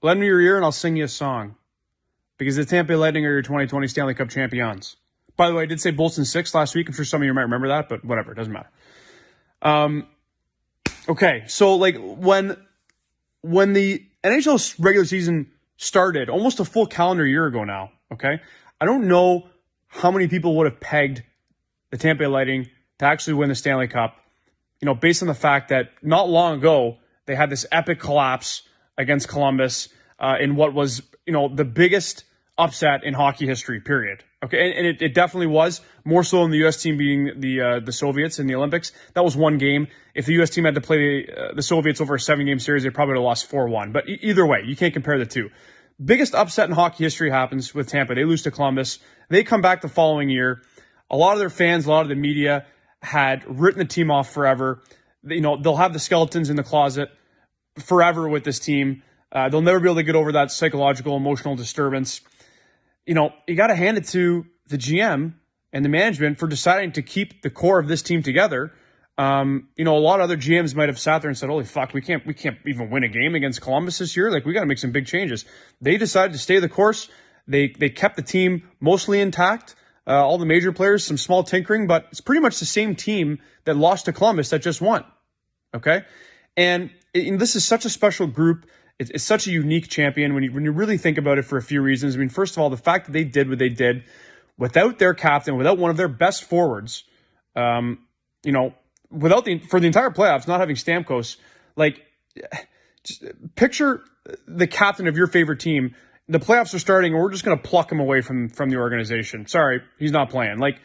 Lend me your ear and I'll sing you a song. Because the Tampa Bay Lightning are your 2020 Stanley Cup champions. By the way, I did say Bolts in 6 last week. I'm sure some of you might remember that, but whatever, it doesn't matter. Okay, so like when the NHL regular season started, almost a full calendar year ago now, okay? I don't know how many people would have pegged the Tampa Bay Lightning to actually win the Stanley Cup, based on the fact that not long ago, they had this epic collapse against Columbus in what was, the biggest upset in hockey history, period. Okay, and it definitely was, more so than the U.S. team beating the Soviets in the Olympics. That was one game. If the U.S. team had to play the Soviets over a 7-game series, they probably would have lost 4-1. But either way, you can't compare the two. Biggest upset in hockey history happens with Tampa. They lose to Columbus. They come back the following year. A lot of their fans, a lot of the media had written the team off forever. They'll have the skeletons in the closet forever with this team. They'll never be able to get over that psychological, emotional disturbance. You got to hand it to the GM and the management for deciding to keep the core of this team together. A lot of other GMs might have sat there and said, holy fuck, we can't even win a game against Columbus this year. Like, we got to make some big changes. They decided to stay the course. They kept the team mostly intact. All the major players, some small tinkering, but it's pretty much the same team that lost to Columbus that just won. Okay? And this is such a special group. It's such a unique champion when you really think about it for a few reasons. I mean, first of all, the fact that they did what they did without their captain, without one of their best forwards, for the entire playoffs, not having Stamkos, like, just picture the captain of your favorite team. The playoffs are starting, and we're just going to pluck him away from the organization. Sorry, he's not playing. Like,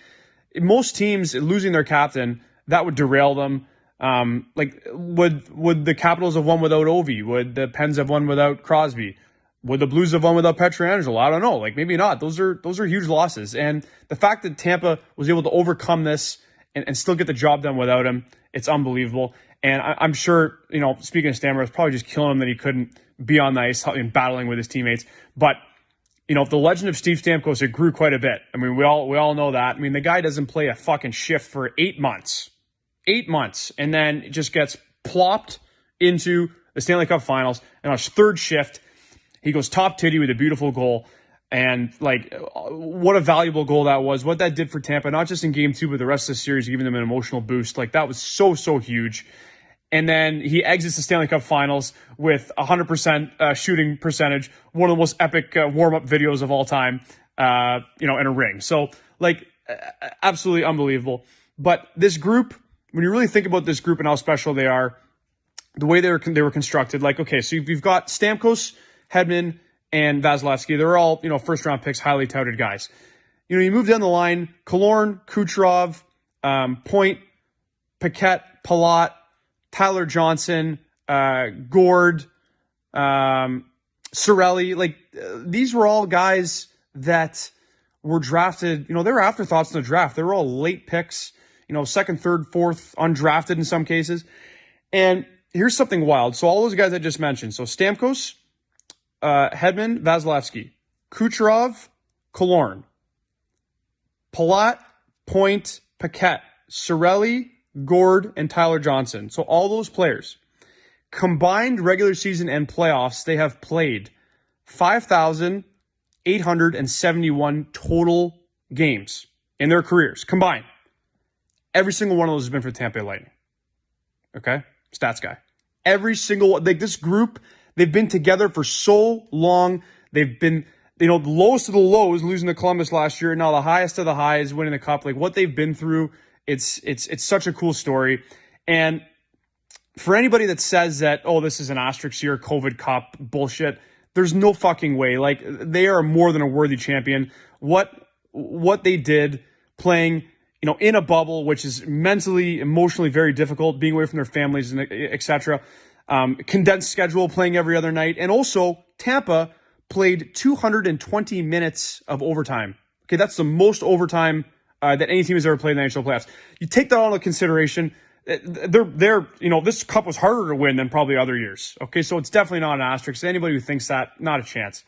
most teams losing their captain, that would derail them. Would the Capitals have won without Ovi? Would the Pens have won without Crosby? Would the Blues have won without Pietrangelo? I don't know. Like, maybe not. Those are huge losses. And the fact that Tampa was able to overcome this and still get the job done without him, it's unbelievable. And I'm sure, speaking of Stamkos, probably just killing him that he couldn't be on the ice and battling with his teammates. But, the legend of Steve Stamkos, it grew quite a bit. I mean, we all know that. I mean, the guy doesn't play a fucking shift for 8 months. 8 months, and then it just gets plopped into the Stanley Cup Finals. And on his third shift, he goes top titty with a beautiful goal. And, like, what a valuable goal that was. What that did for Tampa, not just in Game 2, but the rest of the series, giving them an emotional boost. Like, that was so, so huge. And then he exits the Stanley Cup Finals with 100% shooting percentage, one of the most epic warm-up videos of all time, in a ring. So, like, absolutely unbelievable. But this group, when you really think about this group and how special they are, the way they were constructed, like, okay, so you've got Stamkos, Hedman, and Vasilevsky. They're all, first-round picks, highly touted guys. You move down the line, Killorn, Kucherov, Point, Paquette, Palat, Tyler Johnson, Gord, Cirelli. Like, these were all guys that were drafted. They were afterthoughts in the draft. They were all late picks, second, third, fourth, undrafted in some cases. And here's something wild. So all those guys I just mentioned. So Stamkos, Hedman, Vasilevsky, Kucherov, Killorn, Palat, Point, Paquette, Cirelli, Gord, and Tyler Johnson. So all those players, combined regular season and playoffs, they have played 5,871 total games in their careers, combined. Every single one of those has been for the Tampa Bay Lightning. Okay? Stats guy. Every single one. Like, this group, they've been together for so long. They've been, the lowest of the lows, losing to Columbus last year, and now the highest of the highs, winning the Cup. Like, what they've been through, it's such a cool story. And for anybody that says that, oh, this is an asterisk year, COVID Cup bullshit, there's no fucking way. Like, they are more than a worthy champion. What they did playing, in a bubble, which is mentally, emotionally very difficult, being away from their families, and etc. Condensed schedule, playing every other night. And also, Tampa played 220 minutes of overtime. Okay, that's the most overtime that any team has ever played in the NHL playoffs. You take that all into consideration. This cup was harder to win than probably other years. Okay, so it's definitely not an asterisk. Anybody who thinks that, not a chance.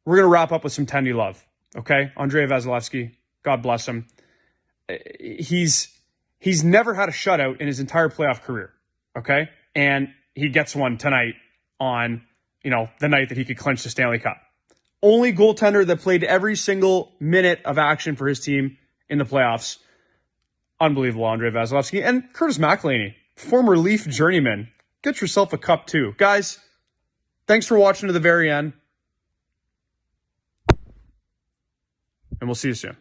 We're going to wrap up with some Tendy love. Okay, Andrei Vasilevsky, God bless him. He's never had a shutout in his entire playoff career. Okay, and he gets one tonight on the night that he could clinch the Stanley Cup. Only goaltender that played every single minute of action for his team in the playoffs. Unbelievable, Andrei Vasilevsky. And Curtis McElhinney, former Leaf journeyman. Get yourself a cup too. Guys, thanks for watching to the very end. And we'll see you soon.